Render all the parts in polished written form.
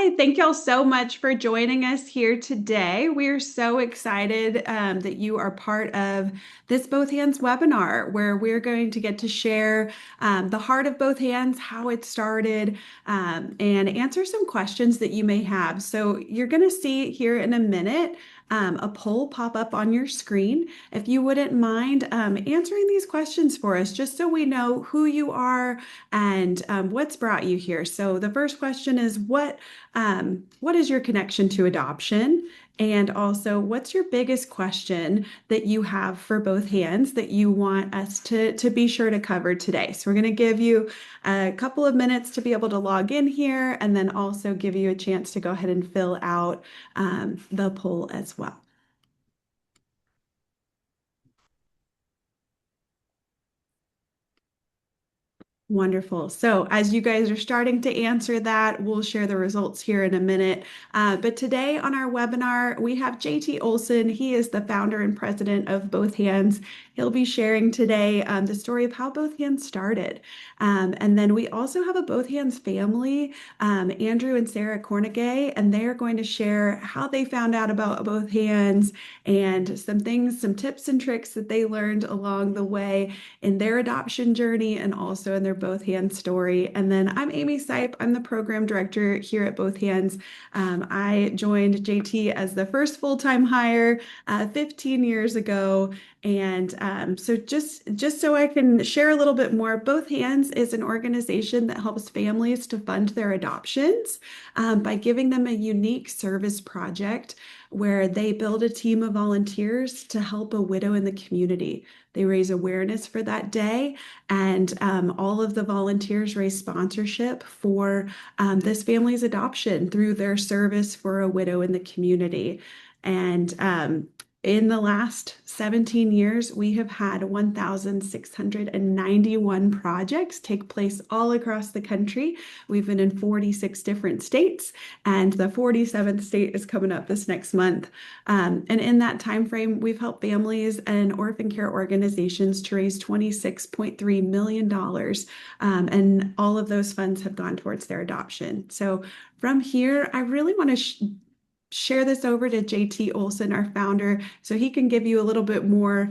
Hi, thank y'all so much for joining us here today. We are so excited that you are part of this Both Hands webinar, where we're going to get to share the heart of Both Hands, how it started, and answer some questions that you may have. So you're going to see here in a minute a poll pop up on your screen. If you wouldn't mind answering these questions for us, just so we know who you are and what's brought you here. So the first question is what is your connection to adoption? And also, what's your biggest question that you have for Both Hands that you want us to be sure to cover today? So we're going to give you a couple of minutes to be able to log in here and then also give you a chance to go ahead and fill out the poll as well. Wonderful. So, as you guys are starting to answer that, we'll share the results here in a minute. But today on our webinar, we have JT Olson. He is the founder and president of Both Hands. He'll be sharing today the story of how Both Hands started. And then we also have a Both Hands family, Andrew and Sarah Cornegay, and they're going to share how they found out about Both Hands and some things, some tips and tricks that they learned along the way in their adoption journey and also in their Both Hands story. And then I'm Amy Sipe. I'm the program director here at Both Hands. I joined JT as the first full-time hire 15 years ago. And so just so I can share a little bit more, Both Hands is an organization that helps families to fund their adoptions by giving them a unique service project where they build a team of volunteers to help a widow in the community. They raise awareness for that day, and all of the volunteers raise sponsorship for this family's adoption through their service for a widow in the community. And in the last 17 years, we have had 1,691 projects take place all across the country. We've been in 46 different states, and the 47th state is coming up this next month. And in that time frame, we've helped families and orphan care organizations to raise $26.3 million. And all of those funds have gone towards their adoption. So from here, I really want to share this over to JT Olson, our founder, so he can give you a little bit more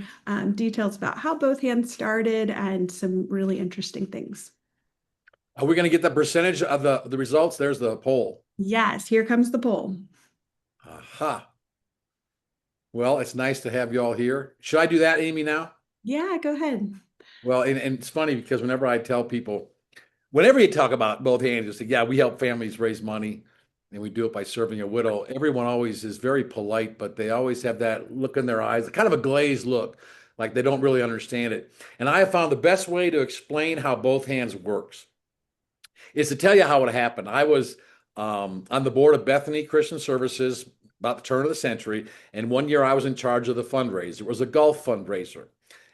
details about how Both Hands started and some really interesting things. Are we going to get the percentage of the results? There's the poll. Yes, here comes the poll. Aha. Well, it's nice to have you all here. Should I do that, Amy, now? Yeah, go ahead. Well, and it's funny because whenever I tell people, whenever you talk about Both Hands, you say, yeah, we help families raise money and we do it by serving a widow. Everyone always is very polite, but they always have that look in their eyes, kind of a glazed look, like they don't really understand it. And I have found the best way to explain how Both Hands works is to tell you how it happened. I was on the board of Bethany Christian Services about the turn of the century, and one year I was in charge of the fundraiser. It was a golf fundraiser.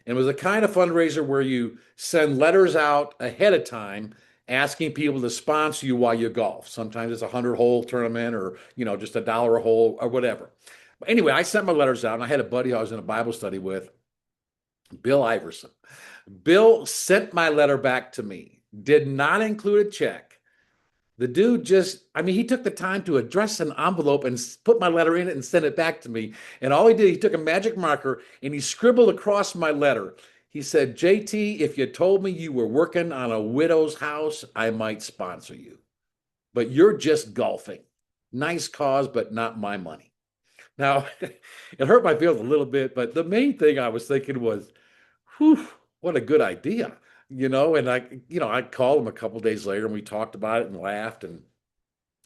And it was a kind of fundraiser where you send letters out ahead of time asking people to sponsor you while you golf. Sometimes it's a 100-hole tournament or, just $1 a hole or whatever. But anyway, I sent my letters out, and I had a buddy I was in a Bible study with, Bill Iverson. Bill sent my letter back to me, did not include a check. The dude he took the time to address an envelope and put my letter in it and send it back to me. And all he did, he took a magic marker and he scribbled across my letter. He said, JT, if you told me you were working on a widow's house, I might sponsor you. But you're just golfing. Nice cause, but not my money. Now, it hurt my feelings a little bit, but the main thing I was thinking was, whew, what a good idea. And I called him a couple days later and we talked about it and laughed, and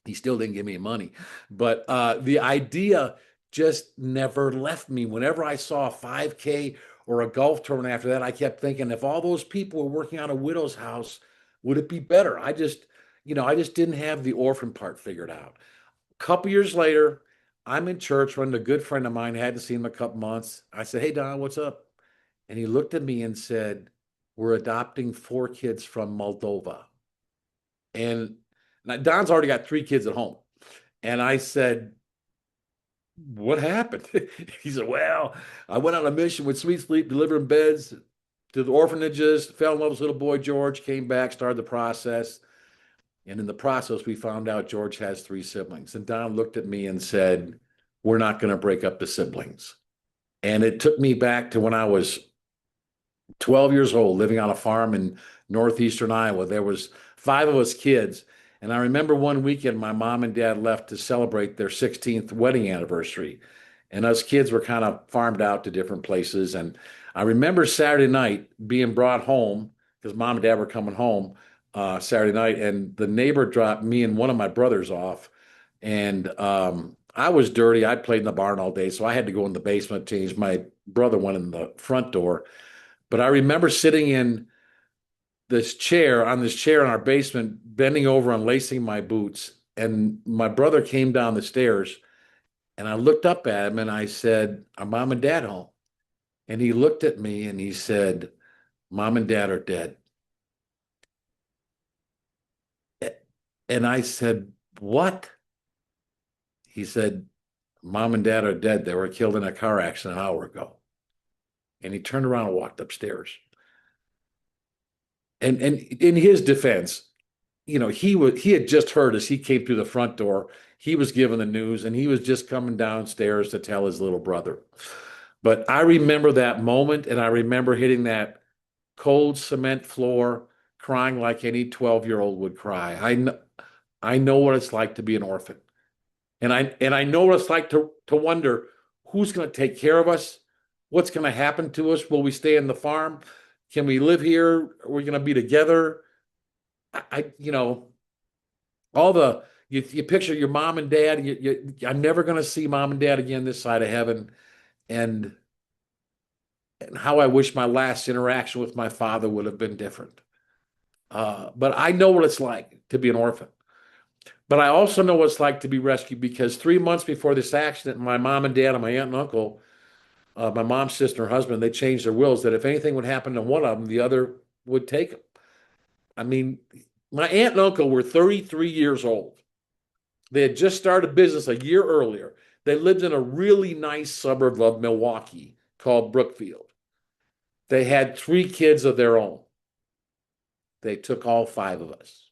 he still didn't give me money. But the idea just never left me. Whenever I saw a 5K or a golf tournament after that, I kept thinking, if all those people were working on a widow's house, would it be better? I just didn't have the orphan part figured out. A couple years later, I'm in church running a good friend of mine, hadn't seen him a couple months. I said, hey, Don, what's up? And he looked at me and said, we're adopting 4 kids from Moldova. And now Don's already got 3 kids at home. And I said, what happened? He said, well, I went on a mission with Sweet Sleep, delivering beds to the orphanages, fell in love with little boy George, came back, started the process. And in the process, we found out George has three siblings. And Don looked at me and said, "We're not going to break up the siblings." And it took me back to when I was 12 years old, living on a farm in northeastern Iowa. There was five of us kids. And I remember one weekend my mom and dad left to celebrate their 16th wedding anniversary. And us kids were kind of farmed out to different places. And I remember Saturday night being brought home because mom and dad were coming home Saturday night, and the neighbor dropped me and one of my brothers off. And I was dirty. I'd played in the barn all day, so I had to go in the basement, change. My brother went in the front door. But I remember sitting in this chair in our basement, bending over, unlacing my boots. And my brother came down the stairs, and I looked up at him and I said, "Are mom and dad home?" And he looked at me and he said, "Mom and dad are dead." And I said, "What?" He said, "Mom and dad are dead. They were killed in a car accident an hour ago." And he turned around and walked upstairs. And in his defense, he had just heard as he came through the front door, he was given the news and he was just coming downstairs to tell his little brother. But I remember that moment, and I remember hitting that cold cement floor, crying like any 12-year-old would cry. I know what it's like to be an orphan. And I know what it's like to wonder who's going to take care of us, what's going to happen to us, will we stay in the farm, can we live here, are we going to be together? All the you picture your mom and dad. I'm never going to see mom and dad again this side of heaven, and how I wish my last interaction with my father would have been different. But I know what it's like to be an orphan. But I also know what it's like to be rescued, because 3 months before this accident, my mom and dad and my aunt and uncle, my mom's sister and her husband, they changed their wills that if anything would happen to one of them, the other would take them. I mean, my aunt and uncle were 33 years old. They had just started business a year earlier. They lived in a really nice suburb of Milwaukee called Brookfield. They had three kids of their own. They took all five of us.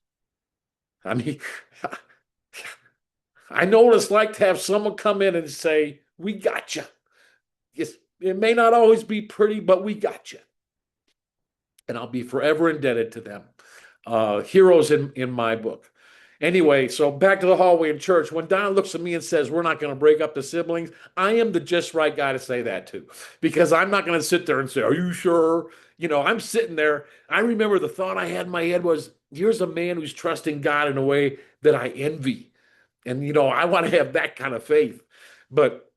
I mean, I know what it's like to have someone come in and say, "We got you." Yes, it may not always be pretty, but we got you. And I'll be forever indebted to them. Heroes in my book. Anyway, so back to the hallway in church. When Don looks at me and says, "We're not going to break up the siblings," I am the just right guy to say that to, because I'm not going to sit there and say, "Are you sure?" I'm sitting there. I remember the thought I had in my head was, here's a man who's trusting God in a way that I envy. And, I want to have that kind of faith. But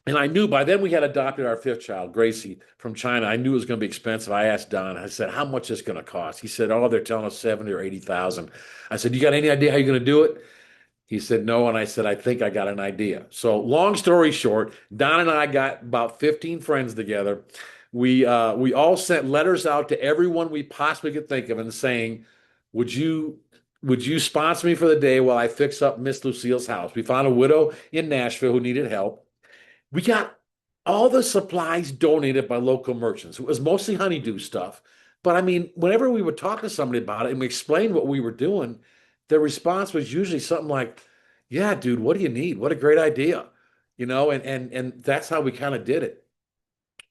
and I knew by then we had adopted our fifth child, Gracie, from China. I knew it was going to be expensive. I asked Don, I said, "How much is this going to cost?" He said, "Oh, they're telling us 70 or 80,000. I said, "You got any idea how you're going to do it?" He said, "No." And I said, "I think I got an idea." So long story short, Don and I got about 15 friends together. We all sent letters out to everyone we possibly could think of and saying, "Would you sponsor me for the day while I fix up Miss Lucille's house?" We found a widow in Nashville who needed help. We got all the supplies donated by local merchants. It was mostly honeydew stuff. But I mean, whenever we would talk to somebody about it and we explained what we were doing, their response was usually something like, "Yeah, dude, what do you need? What a great idea." And that's how we kind of did it.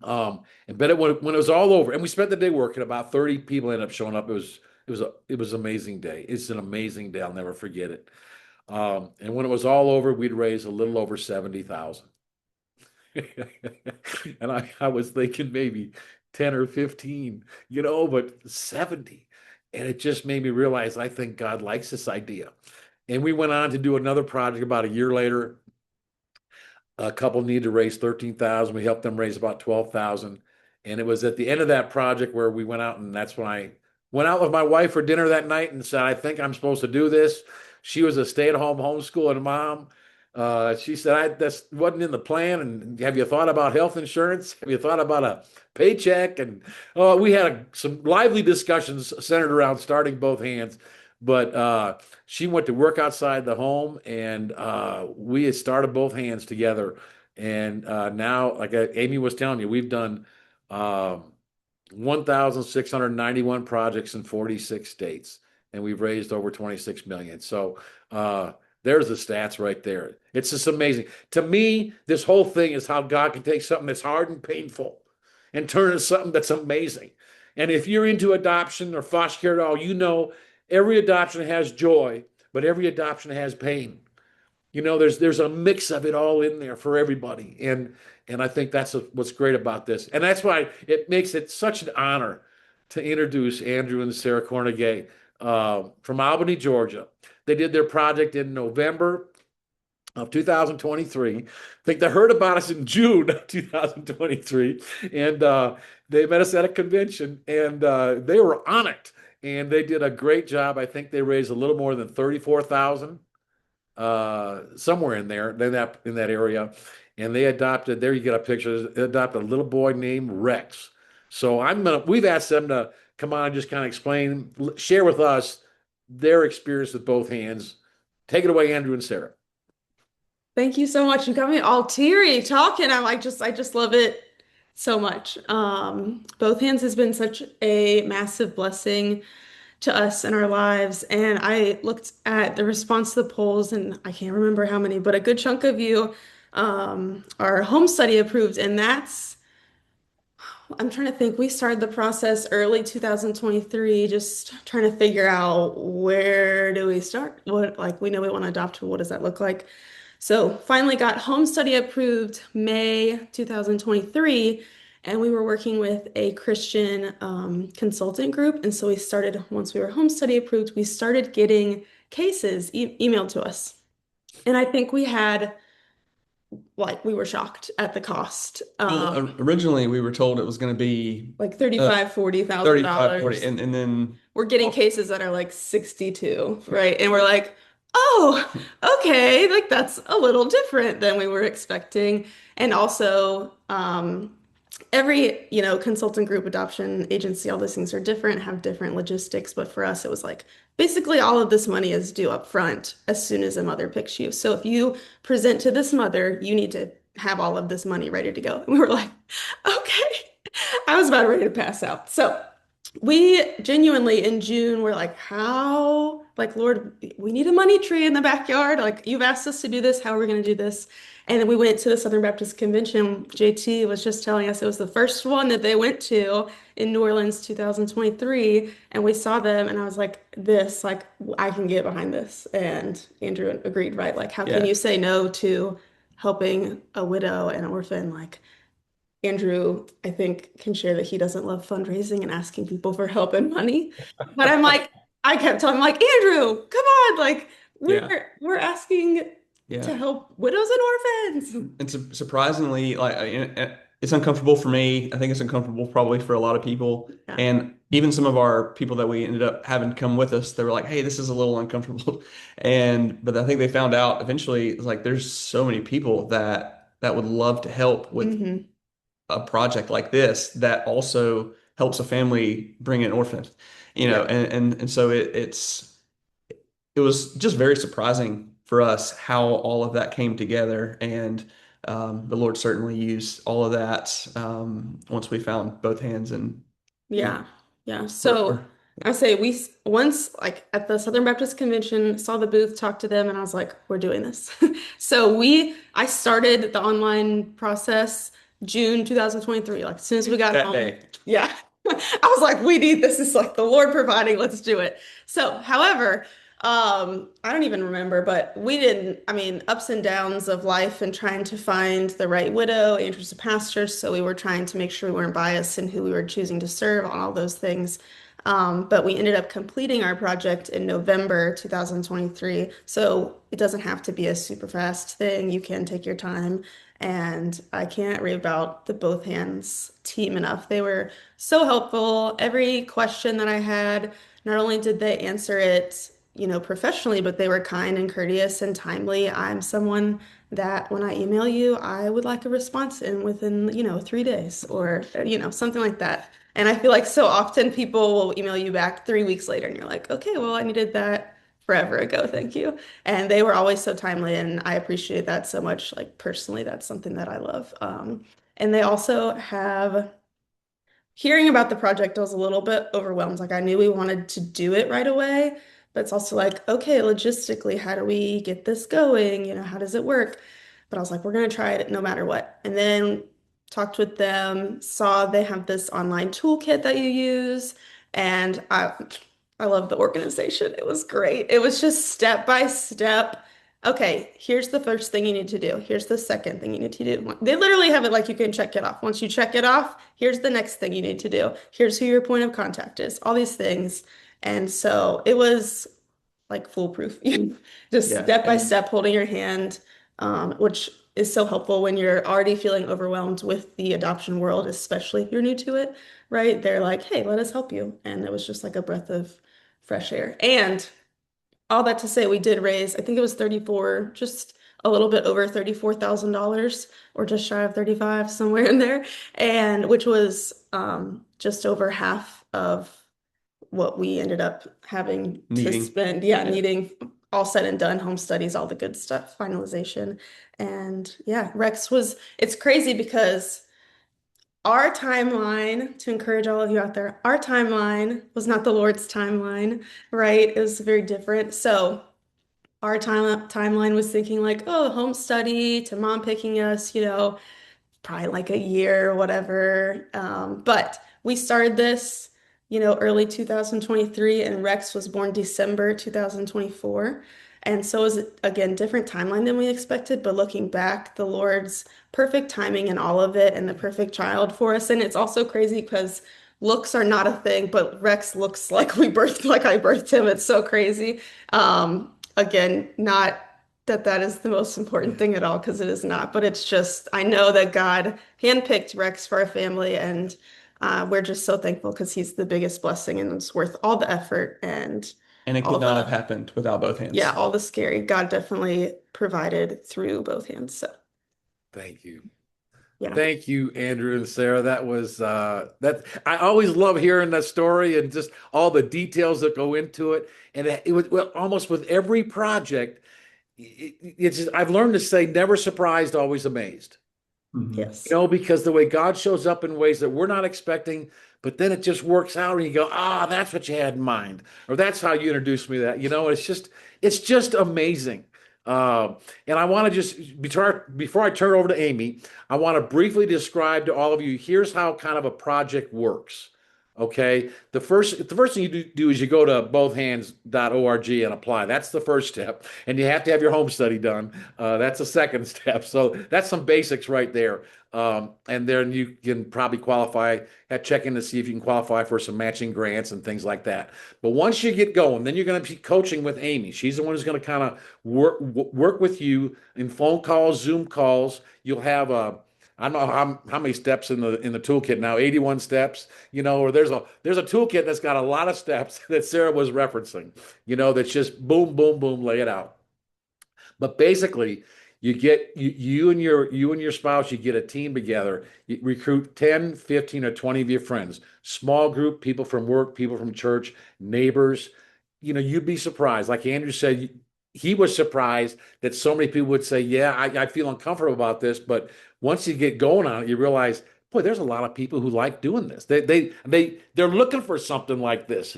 And but when it was all over, and we spent the day working, about 30 people ended up showing up. It was an amazing day. It's an amazing day. I'll never forget it. And when it was all over, we'd raised a little over 70,000. And I was thinking maybe 10 or 15, but 70. And it just made me realize I think God likes this idea. And we went on to do another project about a year later. A couple needed to raise 13,000. We helped them raise about 12,000. And it was at the end of that project where we went out, and that's when I went out with my wife for dinner that night and said, "I think I'm supposed to do this." She was a stay-at-home homeschooling mom. She said, "That wasn't in the plan. And have you thought about health insurance? Have you thought about a paycheck?" And we had some lively discussions centered around starting both hands. But she went to work outside the home, and we had started both hands together. And now, like Amy was telling you, we've done 1,691 projects in 46 states. and we've raised over 26 million. So there's the stats right there. It's just amazing. To me, this whole thing is how God can take something that's hard and painful and turn it into something that's amazing. And if you're into adoption or foster care at all, you know every adoption has joy, but every adoption has pain. There's a mix of it all in there for everybody, and I think that's what's great about this, and that's why it makes it such an honor to introduce Andrew and Sarah Cornegay from Albany, Georgia. They did their project in November of 2023. I think they heard about us in June of 2023, and they met us at a convention, and they were on it, and they did a great job. I think they raised a little more than 34,000 somewhere in there, in that area, and they adopted. There you get a picture. They adopted a little boy named Rex. So we've asked them to come on and just kind of explain, share with us their experience with both hands. Take it away, Andrew and Sarah. Thank you so much. You got me all teary talking. I just love it so much. Both Hands has been such a massive blessing to us in our lives. And I looked at the response to the polls, and I can't remember how many, but a good chunk of you are home study approved. And I'm trying to think, we started the process early 2023, just trying to figure out where do we start? Like, we know we want to adopt, what does that look like? So finally got home study approved May 2023, and we were working with a Christian consultant group. And so once we were home study approved, we started getting cases emailed to us. And I think we were shocked at the cost. Well, originally we were told it was going to be Like uh, 35, $40,000. 35, 40, and then We're getting cases that are like 62, right? And we're like, oh, okay, like that's a little different than we were expecting. And also, every, consultant group, adoption agency, all those things are different, have different logistics. But for us, it was like basically all of this money is due up front as soon as a mother picks you. So if you present to this mother, you need to have all of this money ready to go. And we were like, okay. I was about ready to pass out. So we genuinely in June were like, how, like, Lord, we need a money tree in the backyard. Like, you've asked us to do this. How are we going to do this? And then we went to the Southern Baptist Convention. JT was just telling us it was the first one that they went to in New Orleans 2023. And we saw them, and I was like, I can get behind this. And Andrew agreed, right? Like, how can yeah, you say no to helping a widow and an orphan? Like, Andrew, I think, can share that he doesn't love fundraising and asking people for help and money. But I kept telling him, like, Andrew, come on, like, yeah, we're asking yeah. to help widows and orphans. And surprisingly, like it's uncomfortable for me. I think it's uncomfortable probably for a lot of people. Yeah. And even some of our people that we ended up having come with us, they were like, "Hey, this is a little uncomfortable." But I think they found out eventually, it's like there's so many people that would love to help with Hmm. a project like this that also helps a family bring an orphan, Yeah. and so it was just very surprising for us how all of that came together, and the Lord certainly used all of that once we found both hands, and you know Yeah. Yeah. we're, So we're I say once like at the Southern Baptist Convention, saw the booth, talked to them, and I was like, we're doing this. So I started the online process June 2023, like as soon as we got that home. day. Yeah. I was like, we need this. Is like the Lord providing. Let's do it. So, however, I don't even remember, but we didn't, I mean, ups and downs of life and trying to find the right widow. Andrew's a pastor, so we were trying to make sure we weren't biased in who we were choosing to serve on all those things. But we ended up completing our project in November 2023. So it doesn't have to be a super fast thing. You can take your time. And I can't rave about the Both Hands team enough. They were so helpful. Every question that I had, not only did they answer it, professionally, but they were kind and courteous and timely. I'm someone that when I email you, I would like a response in within, 3 days or, something like that. And I feel like so often people will email you back 3 weeks later and you're like, okay, well, I needed that forever ago. Thank you. And they were always so timely, and I appreciate that so much. Like personally, that's something that I love. And they also have hearing about the project, I was a little bit overwhelmed. Like I knew we wanted to do it right away, but it's also like, okay, logistically, how do we get this going? How does it work? But I was like, we're gonna try it no matter what. And then talked with them, saw they have this online toolkit that you use, and I love the organization. It was great. It was just step by step. Okay, here's the first thing you need to do. Here's the second thing you need to do. They literally have it like you can check it off. Once you check it off, here's the next thing you need to do. Here's who your point of contact is, all these things. And so it was like foolproof. Just Yeah. step by And step holding your hand, which is so helpful when you're already feeling overwhelmed with the adoption world, especially if you're new to it, right? They're like, hey, let us help you. And it was just like a breath of fresh air. And all that to say, we did raise, I think it was 34, just a little bit over $34,000 or just shy of 35, somewhere in there. And which was just over half of what we ended up having to needing. spend. Yeah, needing all said and done, home studies, all the good stuff, finalization. And yeah, it's crazy because our timeline, to encourage all of you out there, our timeline was not the Lord's timeline, right? It was very different. So our timeline was thinking like, oh, home study to mom picking us, probably like a year or whatever. But we started this, early 2023, and Rex was born December 2024. And so it was, again, different timeline than we expected. But looking back, the Lord's perfect timing in all of it and the perfect child for us. And it's also crazy because looks are not a thing, but Rex looks like like I birthed him. It's so crazy. Again, not that is the most important thing at all, because it is not. But it's just, I know that God handpicked Rex for our family, and we're just so thankful because he's the biggest blessing, and it's worth all the effort and And it all could not have the, happened without both yeah, hands. all the scary. God definitely provided through both hands. So, Thank you. yeah. Thank you, Andrew and Sarah. That was that I always love hearing that story and just all the details that go into it. And it was well, almost with every project, it's just, I've learned to say never surprised, always amazed. Mhm. You Yes. know, because the way God shows up in ways that we're not expecting, but then it just works out and you go, ah, that's what you had in mind, or that's how you introduced me to that. It's just amazing. And I want to just before I turn it over to Amy, I want to briefly describe to all of you, here's how kind of a project works. Okay. The first thing do is you go to bothhands.org and apply. That's the first step. And you have to have your home study done. That's the second step. So that's some basics right there. And then you can probably check in to see if you can qualify for some matching grants and things like that. But once you get going, then you're going to be coaching with Amy. She's the one who's going to kind of work with you in phone calls, Zoom calls. You'll have I don't know how many steps in the toolkit now, 81 steps, or there's a toolkit that's got a lot of steps that Sarah was referencing, that's just boom, boom, boom, lay it out. But basically, you and your spouse, you get a team together. You recruit 10, 15, or 20 of your friends, small group, people from work, people from church, neighbors. You'd be surprised. Like Andrew said, he was surprised that so many people would say, "Yeah, I feel uncomfortable about this." But once you get going on it, you realize, boy, there's a lot of people who like doing this. They're looking for something like this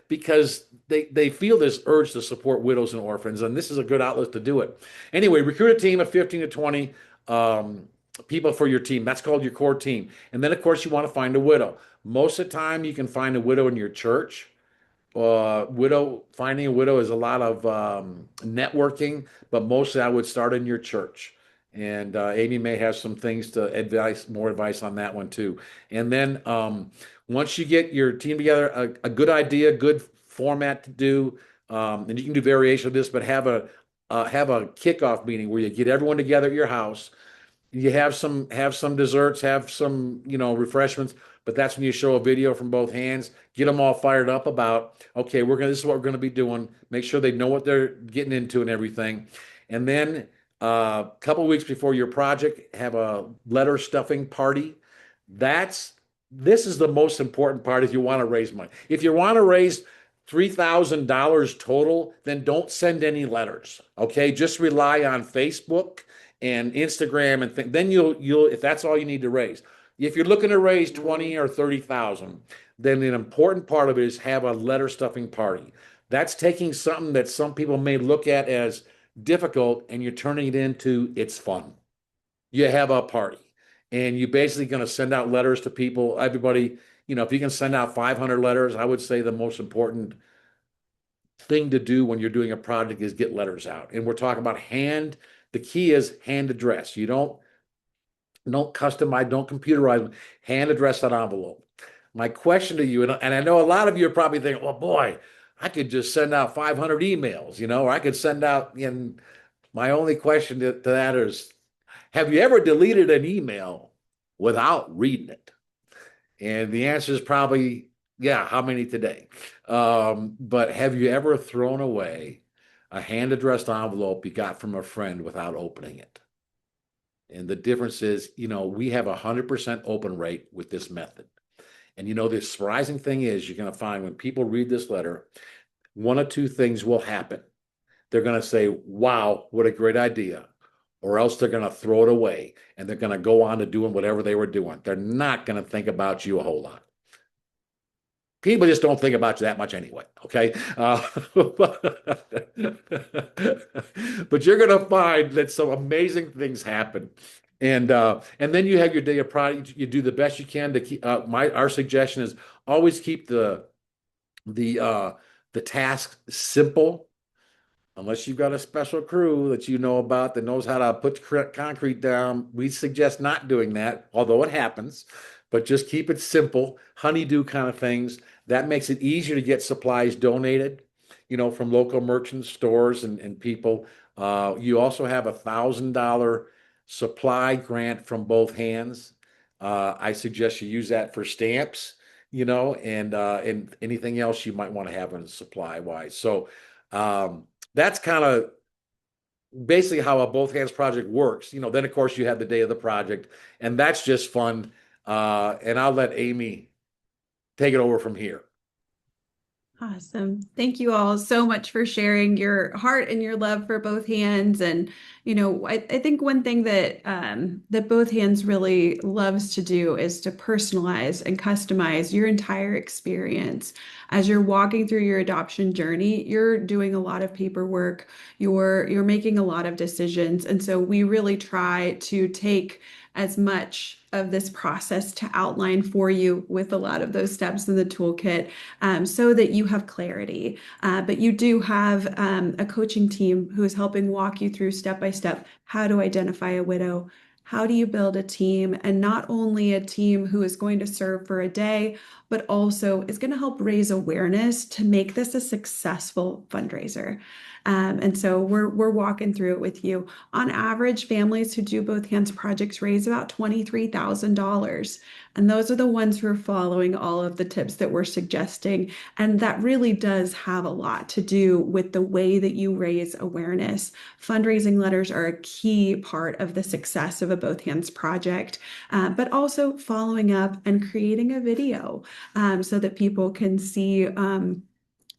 because they feel this urge to support widows and orphans, and this is a good outlet to do it. Anyway, recruit a team of 15 to 20 people for your team. That's called your core team. And then, of course, you want to find a widow. Most of the time, you can find a widow in your church. Finding a widow is a lot of networking, but mostly I would start in your church. And Amy may have some things more advice on that one too. And then once you get your team together, a good idea, good format to do, and you can do variation of this, but have a kickoff meeting where you get everyone together at your house. You have some desserts, have some refreshments, but that's when you show a video from both hands, get them all fired up about, okay, this is what we're gonna be doing. Make sure they know what they're getting into and everything. And then a couple of weeks before your project, have a letter stuffing party. That's this is the most important part if you want to raise money. If you want to raise $3,000 total, then don't send any letters. Okay, just rely on Facebook and Instagram then you'll if that's all you need to raise. If you're looking to raise 20 or 30,000, then an important part of it is have a letter stuffing party. That's taking something that some people may look at as difficult and you're turning it into it's fun. You have a party and you're basically going to send out letters to people, everybody, if you can send out 500 letters, I would say the most important thing to do when you're doing a project is get letters out. And we're talking about the key is hand address. You don't customize, don't computerize, hand address that envelope. My question to you, and I know a lot of you are probably thinking, well, boy, I could just send out 500 emails, or I could send out, and my only question to that is, have you ever deleted an email without reading it? And the answer is probably, yeah, how many today? But have you ever thrown away a hand addressed envelope you got from a friend without opening it? And the difference is, we have 100% open rate with this method. And the surprising thing is, you're going to find when people read this letter, one of two things will happen. They're going to say, wow, what a great idea. Or else they're going to throw it away and they're going to go on to doing whatever they were doing. They're not going to think about you a whole lot. People just don't think about you that much anyway, okay? But you're going to find that some amazing things happen. And then you have your day of pride. You do the best you can to keep. Our suggestion is always keep the the task simple, unless you've got a special crew that you know about that knows how to put concrete down. We suggest not doing that, although it happens, but just keep it simple, honeydew kind of things. That makes it easier to get supplies donated, from local merchants, stores, and people. You also have $1,000 supply grant from both hands. I suggest you use that for stamps, and anything else you might want to have in supply wise. So that's kind of basically how a both hands project works. Then of course you have the day of the project, and that's just fun. And I'll let Amy take it over from here. Awesome. Thank you all so much for sharing your heart and your love for both hands. And, I think one thing that both hands really loves to do is to personalize and customize your entire experience. As you're walking through your adoption journey, you're doing a lot of paperwork, you're making a lot of decisions. And so we really try to take as much of this process to outline for you with a lot of those steps in the toolkit, so that you have clarity. But you do have a coaching team who is helping walk you through step by step how to identify a widow. How do you build a team? And not only a team who is going to serve for a day, but also is going to help raise awareness to make this a successful fundraiser. And so we're walking through it with you. On average, families who do both hands projects raise about $23,000. And those are the ones who are following all of the tips that we're suggesting. And that really does have a lot to do with the way that you raise awareness. Fundraising letters are a key part of the success of a both hands project, but also following up and creating a video, so that people can see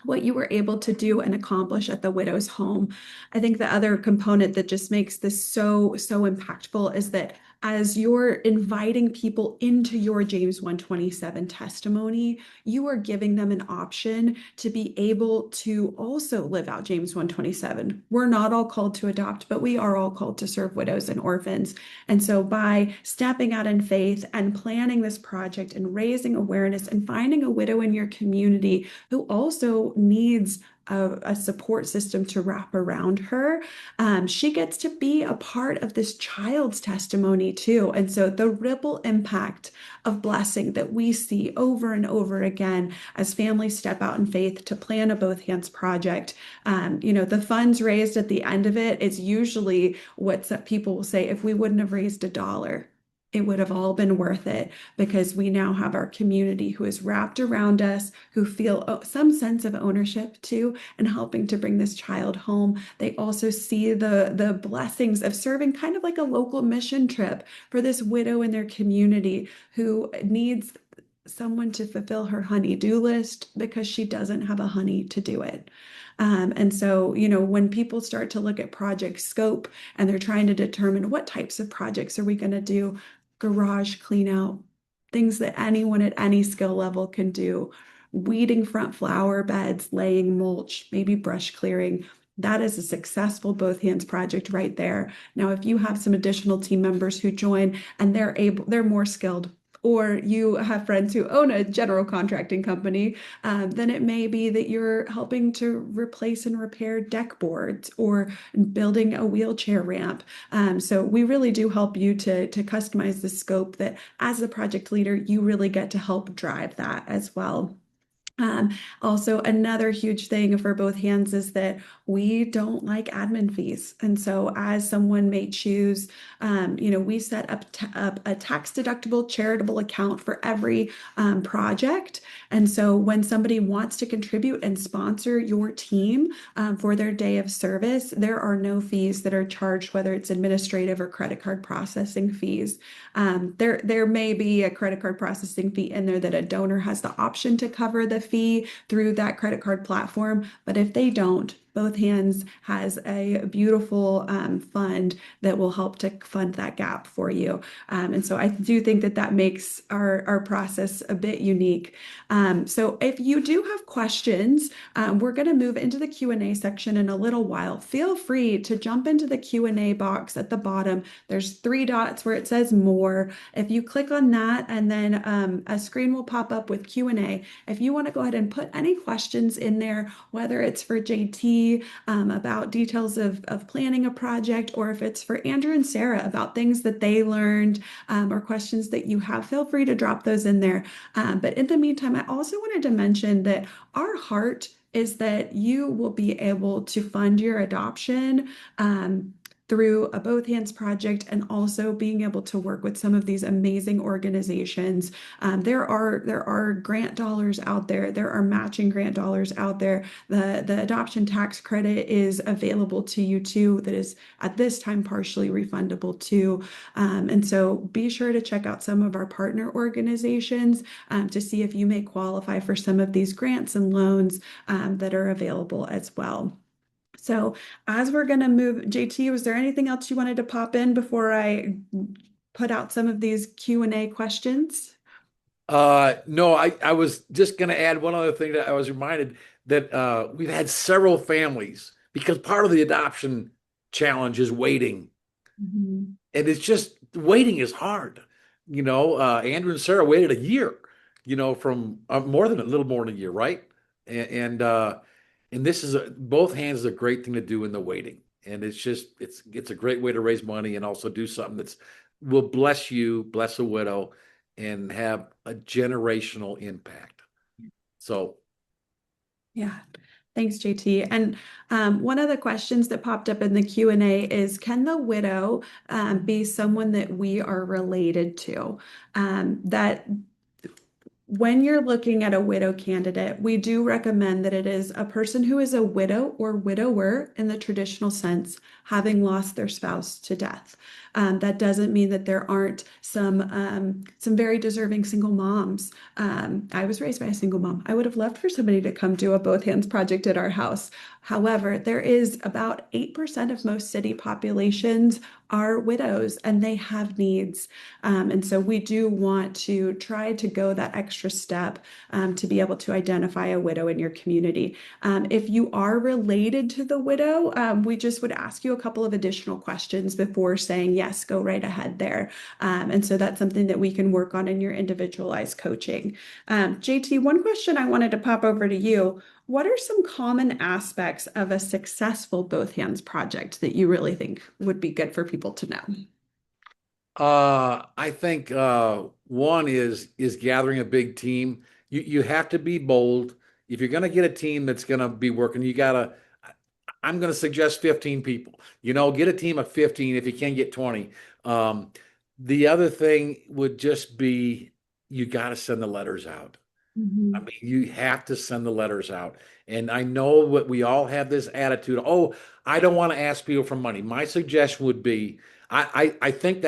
what you were able to do and accomplish at the widow's home. I think the other component that just makes this so, so impactful is that as you're inviting people into your James 127 testimony, you are giving them an option to be able to also live out James 127. We're not all called to adopt, but we are all called to serve widows and orphans. And so by stepping out in faith and planning this project and raising awareness and finding a widow in your community who also needs a support system to wrap around her, she gets to be a part of this child's testimony too. And so the ripple impact of blessing that we see over and over again as families step out in faith to plan a both hands project, the funds raised at the end of it is usually what people will say, if we wouldn't have raised a dollar, it would have all been worth it, because we now have our community who is wrapped around us, who feel some sense of ownership too, and helping to bring this child home. They also see the blessings of serving kind of like a local mission trip for this widow in their community who needs someone to fulfill her honey-do list because she doesn't have a honey to do it. And so, when people start to look at project scope and they're trying to determine what types of projects are we going to do, garage clean out, things that anyone at any skill level can do, weeding front flower beds, laying mulch, maybe brush clearing. That is a successful both hands project right there. Now, if you have some additional team members who join and they're more skilled, or you have friends who own a general contracting company, then it may be that you're helping to replace and repair deck boards or building a wheelchair ramp. So we really do help you to customize the scope that as a project leader, you really get to help drive that as well. Also, another huge thing for both hands is that we don't like admin fees. And so, as someone may choose, we set up a tax deductible charitable account for every project. And so, when somebody wants to contribute and sponsor your team for their day of service, there are no fees that are charged, whether it's administrative or credit card processing fees. There may be a credit card processing fee in there that a donor has the option to cover the fee through that credit card platform. But if they don't, both hands has a beautiful fund that will help to fund that gap for you. And so I do think that that makes our process a bit unique. So if you do have questions, we're going to move into the Q&A section in a little while. Feel free to jump into the Q&A box at the bottom. There's 3 dots where it says more. If you click on that, and then a screen will pop up with Q&A. If you want to go ahead and put any questions in there, whether it's for JT about details of planning a project, or if it's for Andrew and Sarah about things that they learned, or questions that you have, feel free to drop those in there. But in the meantime, I also wanted to mention that our heart is that you will be able to fund your adoption through a both hands project, and also being able to work with some of these amazing organizations. There are grant dollars out there. There are matching grant dollars out there. The adoption tax credit is available to you too. That is at this time partially refundable too. And so be sure to check out some of our partner organizations to see if you may qualify for some of these grants and loans that are available as well. So as we're going to move, JT, was there anything else you wanted to pop in before I put out some of these Q&A questions? No, I was just going to add one other thing that I was reminded that we've had several families because part of the adoption challenge is waiting. Mhm. And it's just waiting is hard. Andrew and Sarah waited a year, from more than a little more than a year, right? And this is both hands is a great thing to do in the waiting. And it's a great way to raise money and also do something that's will bless you, bless a widow, and have a generational impact. So Yeah. Thanks, JT. And one of the questions that popped up in the Q&A is, can the widow be someone that we are related to? That when you're looking at a widow candidate, we do recommend that it is a person who is a widow or widower in the traditional sense, having lost their spouse to death. That doesn't mean that there aren't some very deserving single moms. I was raised by a single mom. I would have loved for somebody to come do a both hands project at our house. However, there is about 8% of most city populations are widows, and they have needs. And so we do want to try to go that extra step to be able to identify a widow in your community. If you are related to the widow, we just would ask you a couple of additional questions before saying yes, go right ahead there. And so that's something that we can work on in your individualized coaching. JT, one question I wanted to pop over to you. What are some common aspects of a successful both hands project that you really think would be good for people to know? I think one is gathering a big team. You have to be bold. If you're going to get a team that's going to be working, I'm going to suggest 15 people. Get a team of 15 if you can get 20. The other thing would just be you got to send the letters out. I Mhm. mean, you have to send the letters out. And I know what we all have this attitude. Oh, I don't want to ask people for money. My suggestion would be, I think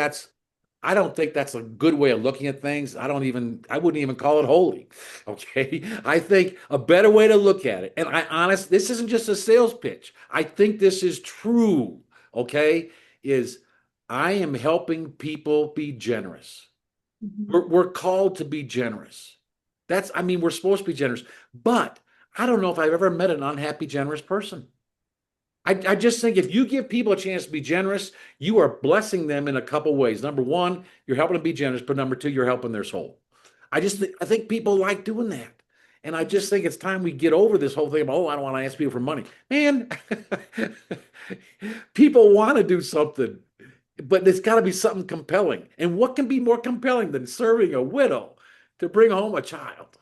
I don't think that's a good way of looking at things. I wouldn't even call it holy. Okay. I think a better way to look at it, and this isn't just a sales pitch. I think this is true. Okay. Is I am helping people be generous. Mhm. We're called to be generous. I mean, we're supposed to be generous, but I don't know if I've ever met an unhappy, generous person. I just think if you give people a chance to be generous, you are blessing them in a couple ways. Number one, you're helping them be generous, but number two, you're helping their soul. I think people like doing that. And I just think it's time we get over this whole thing about, oh, I don't want to ask people for money. Man, people want to do something, but it's got to be something compelling. And what can be more compelling than serving a widow to bring home a child?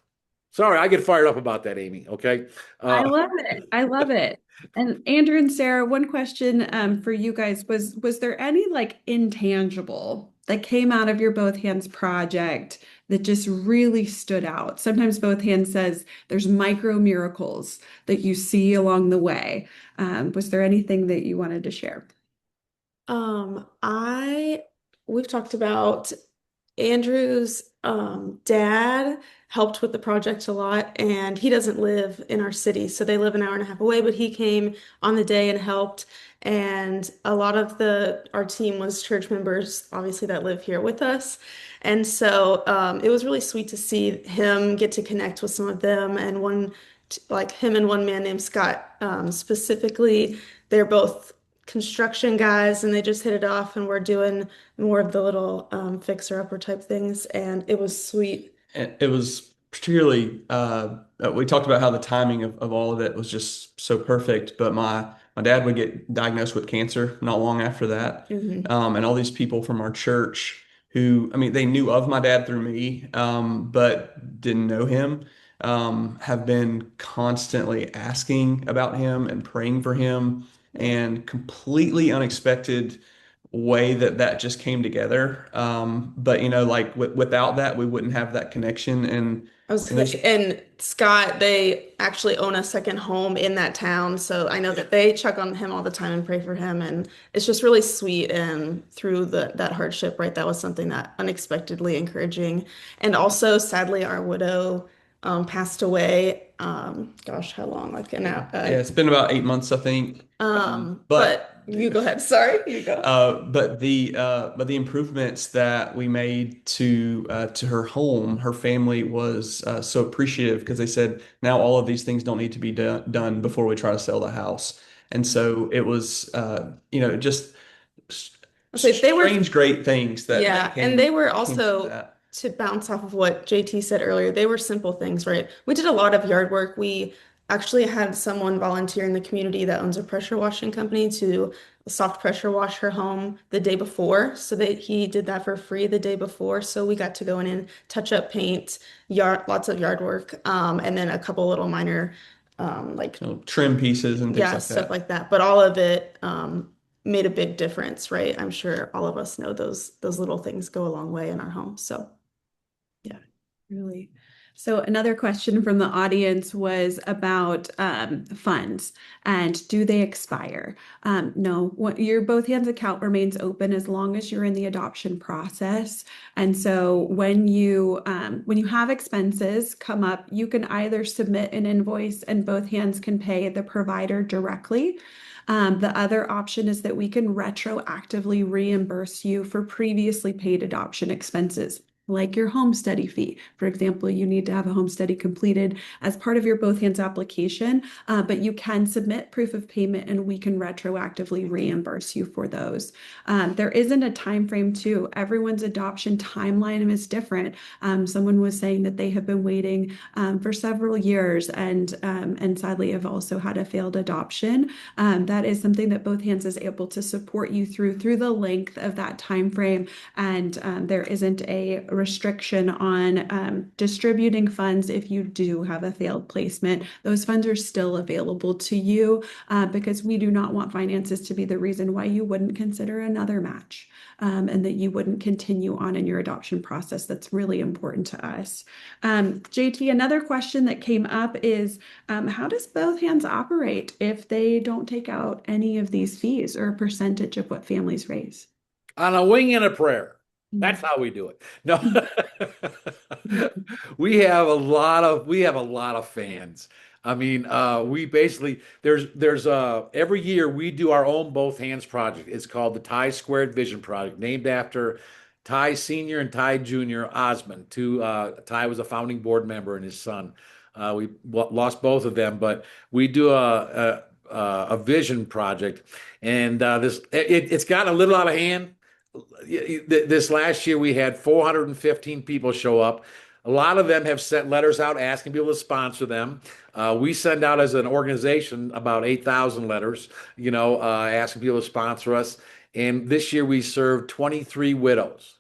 Sorry, I get fired up about that, Amy. Okay. I Uh, love it. I love it. And Andrew and Sarah, one question for you guys was there any like intangible that came out of your Both Hands project that just really stood out? Sometimes Both Hands says there's micro miracles that you see along the way. Was there anything that you wanted to share? I we've talked about Andrew's dad helped with the project a lot, and he doesn't live in our city, so they live an hour and a half away, but he came on the day and helped. And a lot of the our team was church members, obviously, that live here with us. And so it was really sweet to see him get to connect with some of them. And like him and one man named Scott, specifically, they're both construction guys, and they just hit it off, and we're doing more of the little fixer-upper type things, and it was sweet. And it was particularly, we talked about how the timing of all of it was just so perfect, but my dad would get diagnosed with cancer not long after that. Hmm. And all these people from our church who, I mean, they knew of my dad through me, but didn't know him, have been constantly asking about him and praying for him, Yeah. and completely unexpected way that that just came together. But like without that, we wouldn't have that connection. I was And gonna there's say, and Scott, they actually own a second home in that town, so I know that they check on him all the time and pray for him, and it's just really sweet. And through that hardship, right, that was something that unexpectedly encouraging. And also, sadly, our widow passed away. Gosh, how long? Like an hour. yeah, it's been about 8 months, I think. But But you go ahead. Sorry, you go. but the improvements that we made to her home, her family was so appreciative because they said now all of these things don't need to be done before we try to sell the house. And so it was just s- I'll say they were. strange great things that Yeah, and they were came from also, that. to bounce off of what JT said earlier, they were simple things, right? We did a lot of yard work. We actually had someone volunteer in the community that owns a pressure washing company to soft pressure wash her home the day before. So that he did that for free the day before. So we got to go in and touch up paint, lots of yard work, and then a couple little minor like Trim pieces and things yeah, like stuff that. like that. But all of it made a big difference, right? I'm sure all of us know those little things go a long way in our home. So Yeah, really. So another question from the audience was about funds and do they expire? No, your Both Hands account remains open as long as you're in the adoption process. And so when you have expenses come up, you can either submit an invoice and Both Hands can pay the provider directly. The other option is that we can retroactively reimburse you for previously paid adoption expenses, like your home study fee. For example, you need to have a home study completed as part of your Both Hands application, but you can submit proof of payment and we can retroactively reimburse you for those. There isn't a time frame too. Everyone's adoption timeline is different. Someone was saying that they have been waiting for several years and sadly have also had a failed adoption. That is something that Both Hands is able to support you through the length of that time frame, and there isn't a restriction on distributing funds if you do have a failed placement. Those funds are still available to you because we do not want finances to be the reason why you wouldn't consider another match. And that you wouldn't continue on in your adoption process. That's really important to us. JT, another question that came up is how does Both Hands operate if they don't take out any of these fees or a percentage of what families raise? on a wing and a prayer. That's Mhm. how we do it. No, we have a lot of fans. I mean, we basically there's every year we do our own both hands project. It's called the Ty Squared Vision Project, named after Ty Senior and Ty Junior Osmond. Ty was a founding board member and his son. We lost both of them, but we do a vision project, and it's gotten a little out of hand. This last year we had 415 people show up. A lot of them have sent letters out asking people to sponsor them. We send out as an organization about 8,000 letters, asking people to sponsor us. And this year we served 23 widows.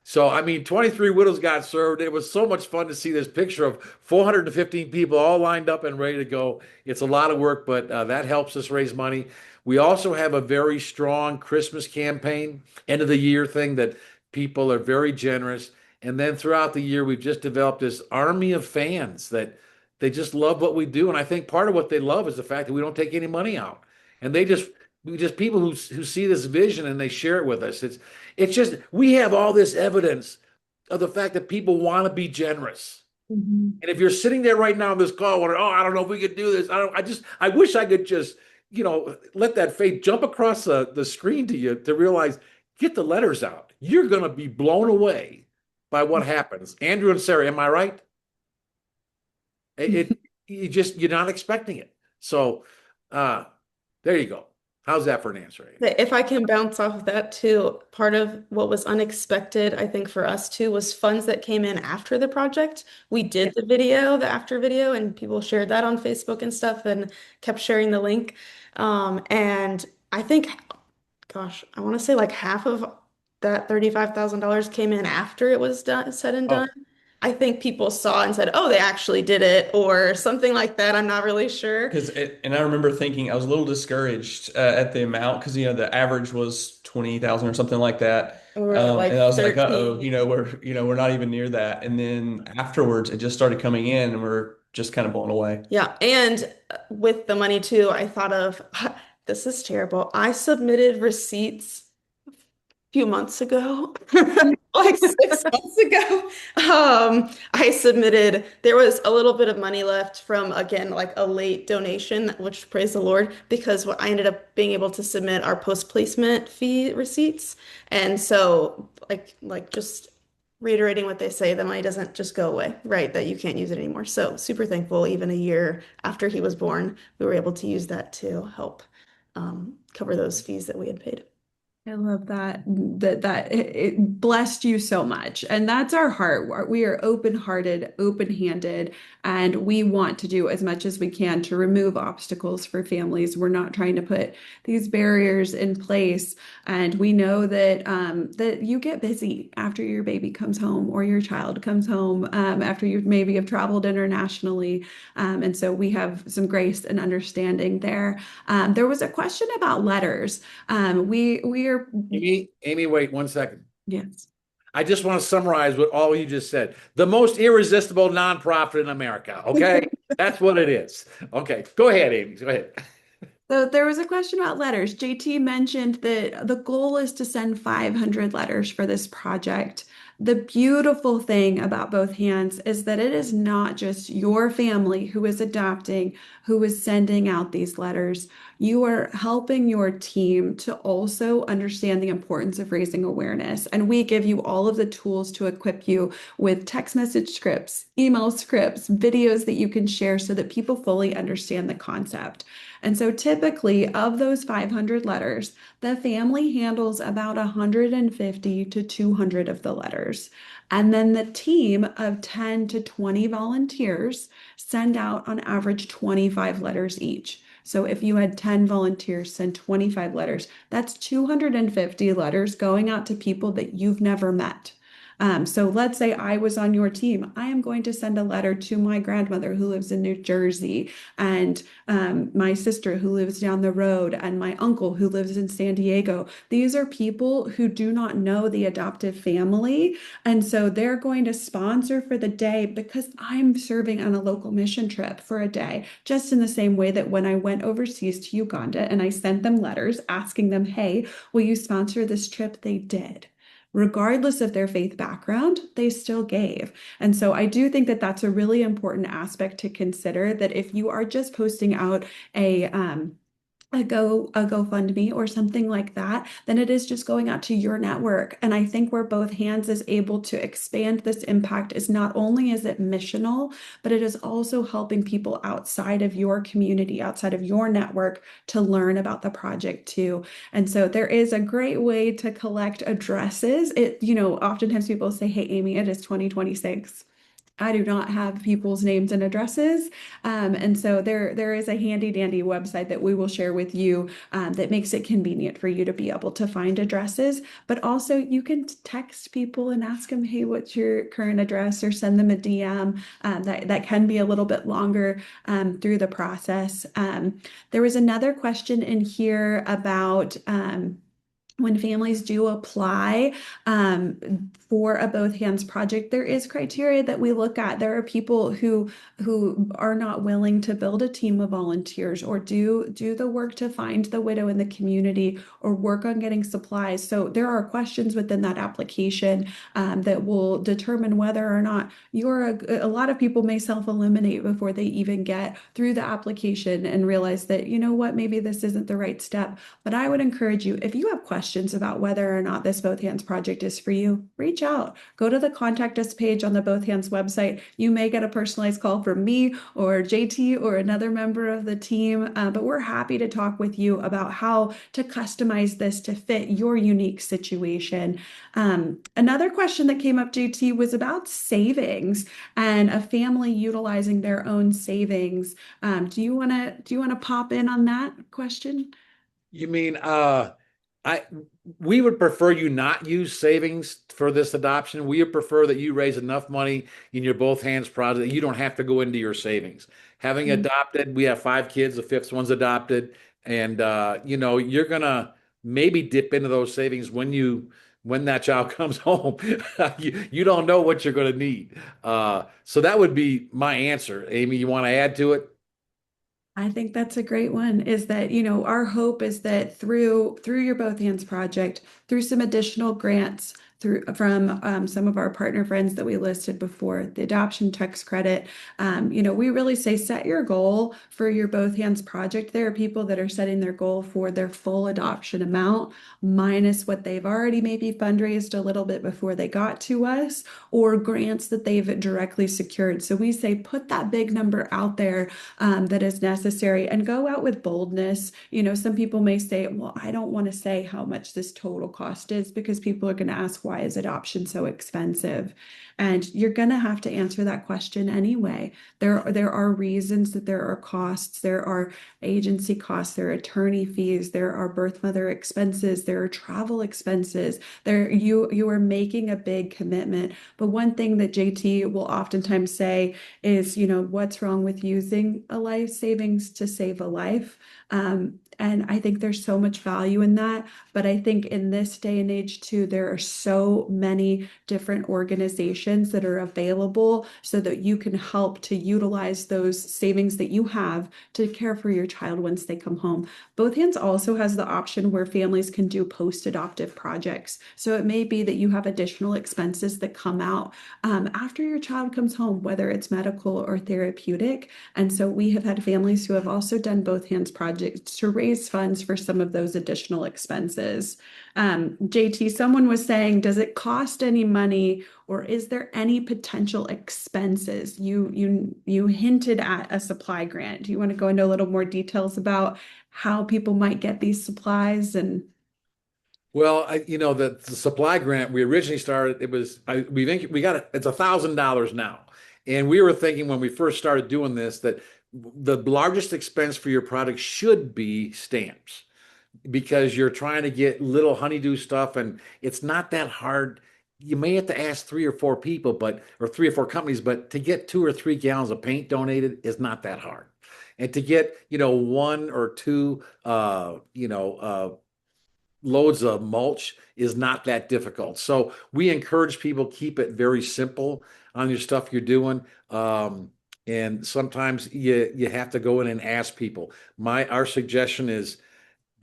So, I mean, 23 widows got served. It was so much fun to see this picture of 415 people all lined up and ready to go. It's a lot of work, but that helps us raise money. We also have a very strong Christmas campaign, end of the year thing that people are very generous. And then throughout the year, we've just developed this army of fans that they just love what we do. And I think part of what they love is the fact that we don't take any money out. And we just people who see this vision and they share it with us. It's just we have all this evidence of the fact that people want to be generous. Mhm. And if you're sitting there right now on this call, wondering, oh, I don't know if we could do this. I wish I could just, let that faith jump across the screen to you to realize, get the letters out. You're going to be blown away by what happens. Andrew and Sarah, am I right? You're not expecting it. So, there you go. How's that for an answer? If I can bounce off of that too, part of what was unexpected, I think for us too, was funds that came in after the project. We did the video, the after video, and people shared that on Facebook and stuff and kept sharing the link. And I think, gosh, I want to say like half of that $35,000 came in after it was done, said and done. Oh, I think people saw and said, oh, they actually did it, or something like that. I'm not really sure. And I remember thinking I was a little discouraged at the amount because the average was 20,000 or something like that. Or like And I was like, uh-oh, 13. we're not even near that. And then afterwards, it just started coming in, and we're just kind of blown away. Yeah, and with the money too, I thought of this is terrible. I submitted receipts a few months ago, like 6 months ago. I submitted, there was a little bit of money left from, again, like a late donation, which praise the Lord, because I ended up being able to submit our post-placement fee receipts. And so, like just reiterating what they say, the money doesn't just go away, right? That you can't use it anymore. So super thankful, even a year after he was born, we were able to use that to help cover those fees that we had paid. I love that it blessed you so much. And that's our heart. We are open-hearted, open-handed, and we want to do as much as we can to remove obstacles for families. We're not trying to put these barriers in place. And we know that you get busy after your baby comes home or your child comes home after you maybe have traveled internationally. And so we have some grace and understanding there. There was a question about letters. We are, Amy, wait 1 second. yes. I just want to summarize what all you just said. The most irresistible nonprofit in America. Okay. That's what it is. Okay. Go ahead, Amy. Go ahead. So there was a question about letters. JT mentioned that the goal is to send 500 letters for this project. The beautiful thing about Both Hands is that it is not just your family who is adopting, who is sending out these letters. You are helping your team to also understand the importance of raising awareness. And we give you all of the tools to equip you with text message scripts, email scripts, videos that you can share so that people fully understand the concept. And so typically of those 500 letters, the family handles about 150 to 200 of the letters. And then the team of 10 to 20 volunteers send out on average 25 letters each. So if you had 10 volunteers send 25 letters, that's 250 letters going out to people that you've never met. So let's say I was on your team. I am going to send a letter to my grandmother who lives in New Jersey, and my sister who lives down the road, and my uncle who lives in San Diego. These are people who do not know the adoptive family. And so they're going to sponsor for the day because I'm serving on a local mission trip for a day, just in the same way that when I went overseas to Uganda and I sent them letters asking them, hey, will you sponsor this trip? They did. regardless of their faith background, they still gave. And so I do think that that's a really important aspect to consider, that if you are just posting out a GoFundMe or something like that, then it is just going out to your network. And I think where Both Hands is able to expand this impact is not only is it missional, but it is also helping people outside of your community, outside of your network, to learn about the project too. And so there is a great way to collect addresses. Oftentimes people say, "Hey, Amy, it is 2026. I do not have people's names and addresses." And so there is a handy dandy website that we will share with you that makes it convenient for you to be able to find addresses. But also you can text people and ask them, "Hey, what's your current address?" or send them a DM. That can be a little bit longer through the process. There was another question in here about when families do apply for a Both Hands project, there is criteria that we look at. There are people who are not willing to build a team of volunteers or do the work to find the widow in the community or work on getting supplies. So there are questions within that application that will determine whether or not a lot of people may self-eliminate before they even get through the application and realize that, you know what, maybe this isn't the right step. But I would encourage you, if you have questions about whether or not this Both Hands project is for you, reach out. Go to the contact us page on the Both Hands website. You may get a personalized call from me or JT or another member of the team, but we're happy to talk with you about how to customize this to fit your unique situation. Another question that came up, JT, was about savings and a family utilizing their own savings. Do you want to pop in on that question? You mean, I we would prefer you not use savings for this adoption. We would prefer that you raise enough money in your Both Hands project that you don't have to go into your savings. Having adopted, we have 5 kids, the fifth one's adopted, and you're gonna maybe dip into those savings when that child comes home. You don't know what you're gonna need. So that would be my answer. Amy, you want to add to it? I think that's a great one, is that, our hope is that through your Both Hands project, through some additional grants through from some of our partner friends that we listed before, the adoption tax credit, we really say set your goal for your Both Hands project. There are people that are setting their goal for their full adoption amount minus what they've already maybe fundraised a little bit before they got to us, or grants that they've directly secured. So we say put that big number out there that is necessary, and go out with boldness. Some people may say, "Well, I don't want to say how much this total cost is because people are going to ask, why is adoption so expensive?" And you're going to have to answer that question anyway. There are reasons that there are costs. There are agency costs, there are attorney fees, there are birth mother expenses, there are travel expenses. You are making a big commitment. But one thing that JT will oftentimes say is, what's wrong with using a life savings to save a life? And I think there's so much value in that. But I think in this day and age, too, there are so many different organizations that are available so that you can help to utilize those savings that you have to care for your child once they come home. Both Hands also has the option where families can do post-adoptive projects. So it may be that you have additional expenses that come out after your child comes home, whether it's medical or therapeutic. And so we have had families who have also done Both Hands projects to raise funds for some of those additional expenses. JT, someone was saying, does it cost any money, or is there any potential expenses? You hinted at a supply grant. Do you want to go into a little more details about how people might get these supplies? And Well, the supply grant we originally started, we got it. It's $1,000 now, and we were thinking when we first started doing this that the largest expense for your product should be stamps, because you're trying to get little honeydew stuff, and it's not that hard. You may have to ask 3 or 4 people, or 3 or 4 companies, but to get 2 or 3 gallons of paint donated is not that hard. And to get, 1 or 2, loads of mulch is not that difficult. So we encourage people keep it very simple on your stuff you're doing. And sometimes you have to go in and ask people. Our suggestion is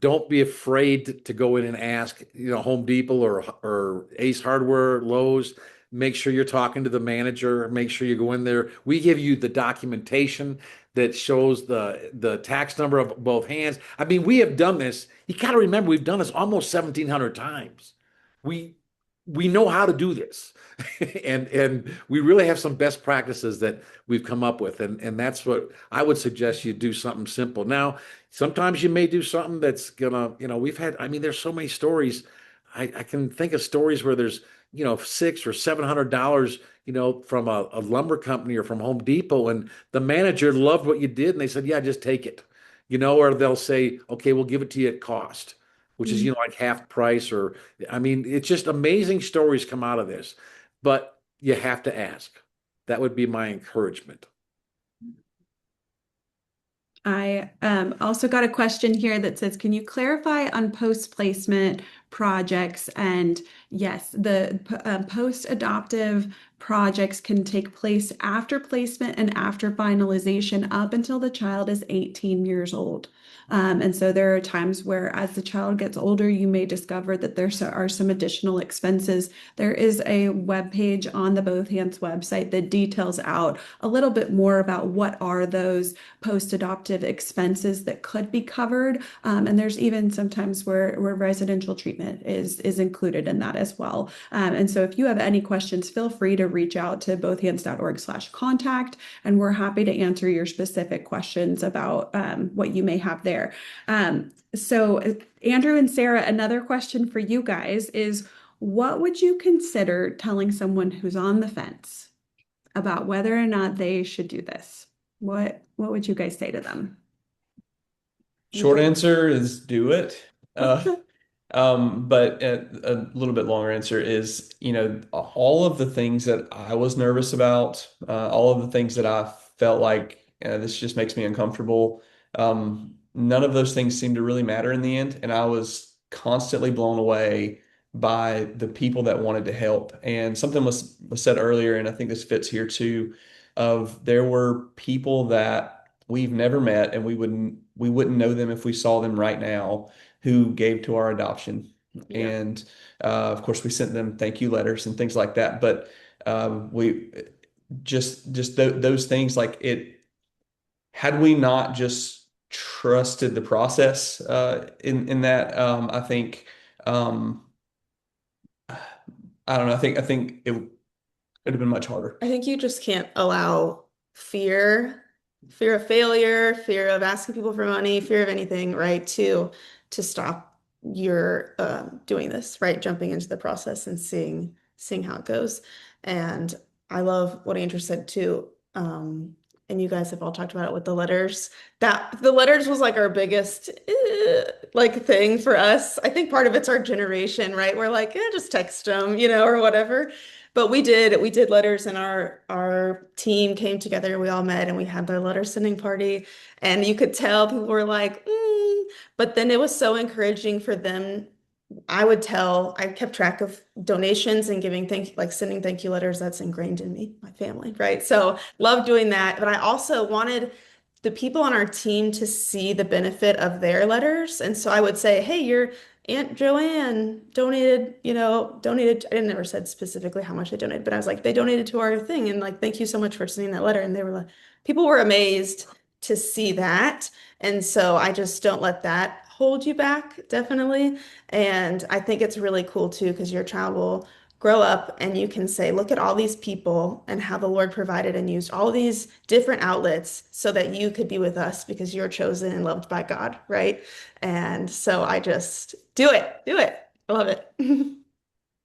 Don't be afraid to go in and ask, Home Depot or Ace Hardware, Lowe's. Make sure you're talking to the manager. Make sure you go in there. We give you the documentation that shows the tax number of both hands. I mean, we have done this. You got to remember, we've done this almost 1,700 times. We we know how to do this. And we really have some best practices that we've come up with. And that's what I would suggest you do something simple. Now, sometimes you may do something that's gonna, we've had, I mean, there's so many stories. I can think of stories where there's, six or $700, from a lumber company or from Home Depot, and the manager loved what you did, and they said, "Yeah, just take it," or they'll say, "Okay, we'll give it to you at cost," which is, like half price. Or, I mean, it's just amazing stories come out of this, but you have to ask. That would be my encouragement. I also got a question here that says, can you clarify on post-placement projects? And yes, the post-adoptive projects can take place after placement and after finalization up until the child is 18 years old. And so there are times where, as the child gets older, you may discover that there are some additional expenses. There is a web page on the Both Hands website that details out a little bit more about what are those post-adoptive expenses that could be covered. And there's even sometimes where residential treatment is included in that as well. And so if you have any questions, feel free to reach out to bothhands.org/contact, and we're happy to answer your specific questions about what you may have there. So Andrew and Sarah, another question for you guys is, what would you consider telling someone who's on the fence about whether or not they should do this? What would you guys say to them? Short answer is do it. But a little bit longer answer is, all of the things that I was nervous about, all of the things that I felt like this just makes me uncomfortable. None of those things seemed to really matter in the end, and I was constantly blown away by the people that wanted to help. And something was said earlier, and I think this fits here too, of there were people that we've never met, and we wouldn't know them if we saw them right now, who gave to our adoption. Yeah. And of course, we sent them thank you letters and things like that. But we just those things, like it, had we not just trusted the process in that, I think, I don't know. I think it'd have been much harder. I think you just can't allow fear of failure, fear of asking people for money, fear of anything, right, to stop your doing this, right? Jumping into the process and seeing how it goes. And I love what Andrew said too. And you guys have all talked about it with the letters. That the letters was like our biggest like thing for us. I think part of it's our generation, right? We're like, just text them, or whatever. But we did letters, and our team came together. We all met and we had the letter sending party, and you could tell people were like, but then it was so encouraging for them. I kept track of donations and sending thank you letters. That's ingrained in me, my family, right? So love doing that. But I also wanted the people on our team to see the benefit of their letters. And so I would say, hey, your Aunt Joanne donated. I never said specifically how much they donated, but I was like, they donated to our thing. And like, thank you so much for sending that letter. And they were like, people were amazed to see that. And so I just don't let that hold you back, definitely. And I think it's really cool too, because your child will grow up and you can say, look at all these people and how the Lord provided and used all these different outlets so that you could be with us because you're chosen and loved by God, right? And so I just do it. I love it.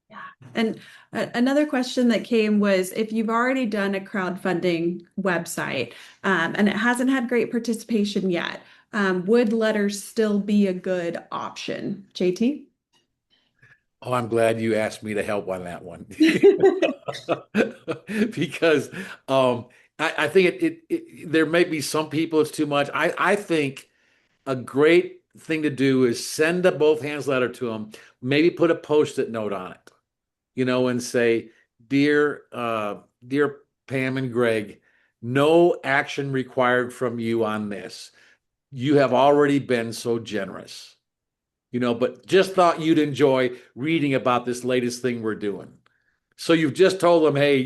Yeah. And another question that came was, if you've already done a crowdfunding website and it hasn't had great participation yet, would letters still be a good option? JT? Oh, I'm glad you asked me to help on that one. Because I think there may be some people it's too much. I think a great thing to do is send a both hands letter to them, maybe put a post-it note on it, and say, dear Pam and Greg, no action required from you on this. You have already been so generous. but just thought you'd enjoy reading about this latest thing we're doing. So you've just told them, hey,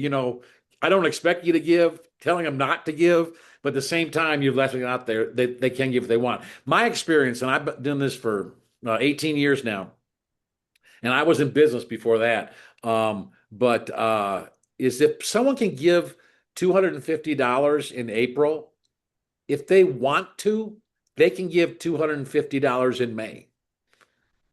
I don't expect you to give, telling them not to give, but at the same time, you've left it out there that they can give if they want. My experience, and I've been doing this for 18 years now, and I was in business before that. But is if someone can give $250 in April, if they want to, they can give $250 in May.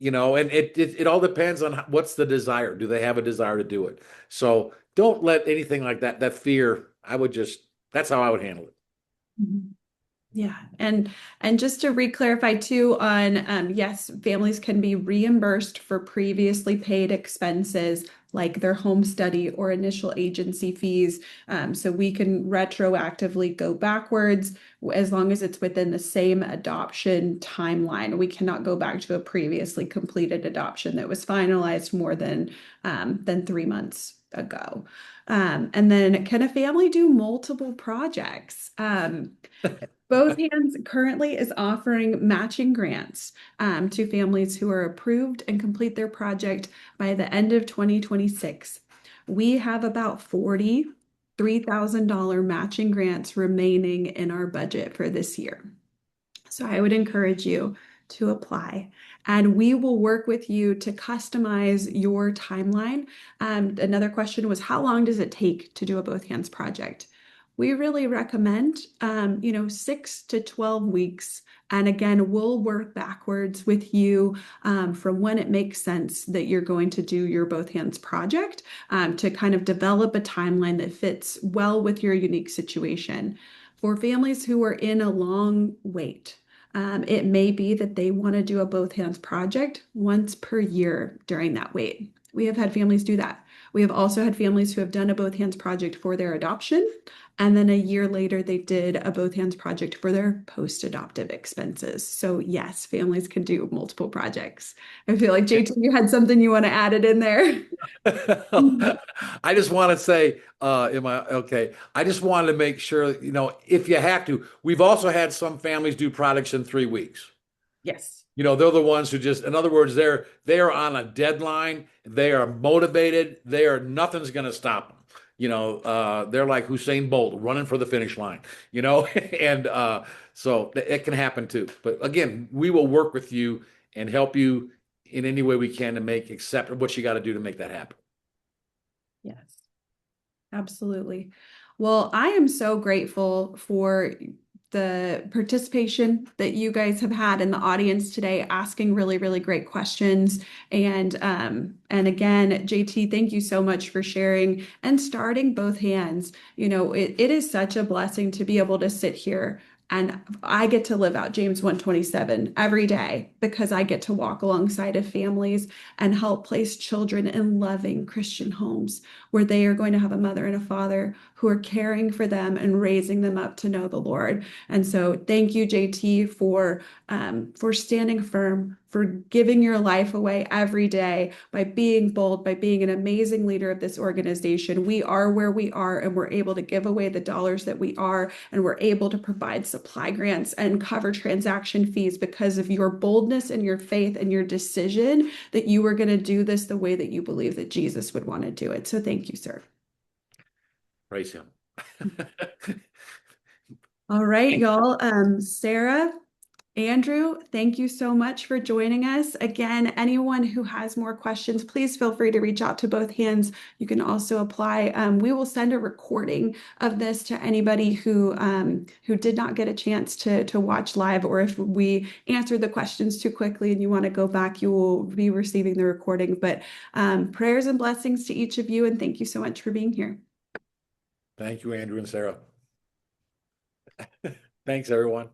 And it all depends on what's the desire. Do they have a desire to do it? So don't let anything like that fear. That's how I would handle it. Mhm. Yeah, and just to re-clarify too on yes, families can be reimbursed for previously paid expenses like their home study or initial agency fees. So we can retroactively go backwards as long as it's within the same adoption timeline. We cannot go back to a previously completed adoption that was finalized more than 3 months ago. And then can a family do multiple projects? Both Hands currently is offering matching grants to families who are approved and complete their project by the end of 2026. We have about $43,000 matching grants remaining in our budget for this year. So I would encourage you to apply. And we will work with you to customize your timeline. Another question was, how long does it take to do a both hands project? We really recommend, 6 to 12 weeks. And again, we'll work backwards with you from when it makes sense that you're going to do your both hands project to kind of develop a timeline that fits well with your unique situation. For families who are in a long wait, it may be that they want to do a both hands project once per year during that wait. We have had families do that. We have also had families who have done a both hands project for their adoption, and then a year later they did a both hands project for their post-adoptive expenses. So yes, families can do multiple projects. I feel like JT, you had something you want to add it in there. I just want to say, am I okay? I just wanted to make sure, if you have to, we've also had some families do products in 3 weeks. Yes. They're the ones who in other words, they are on a deadline. They are motivated. Nothing's going to stop them. They're like Usain Bolt running for the finish line, and so it can happen too. But again, we will work with you and help you in any way we can to accept what you got to do to make that happen. Yes. Absolutely. Well, I am so grateful for the participation that you guys have had in the audience today, asking really, really great questions. And again, JT, thank you so much for sharing and starting both hands. It is such a blessing to be able to sit here and I get to live out James 1:27 every day because I get to walk alongside of families and help place children in loving Christian homes where they are going to have a mother and a father who are caring for them and raising them up to know the Lord. And so thank you, JT, for standing firm, for giving your life away every day by being bold, by being an amazing leader of this organization. We are where we are, and we're able to give away the dollars that we are, and we're able to provide supply grants and cover transaction fees because of your boldness and your faith and your decision that you were going to do this the way that you believe that Jesus would want to do it. So thank you, sir. Praise him. All right, y'all. Sarah, Andrew, thank you so much for joining us. Again, anyone who has more questions, please feel free to reach out to both hands. You can also apply. We will send a recording of this to anybody who did not get a chance to watch live, or if we answered the questions too quickly and you want to go back, you will be receiving the recording. But prayers and blessings to each of you, and thank you so much for being here. Thank you, Andrew and Sarah. Thanks, everyone.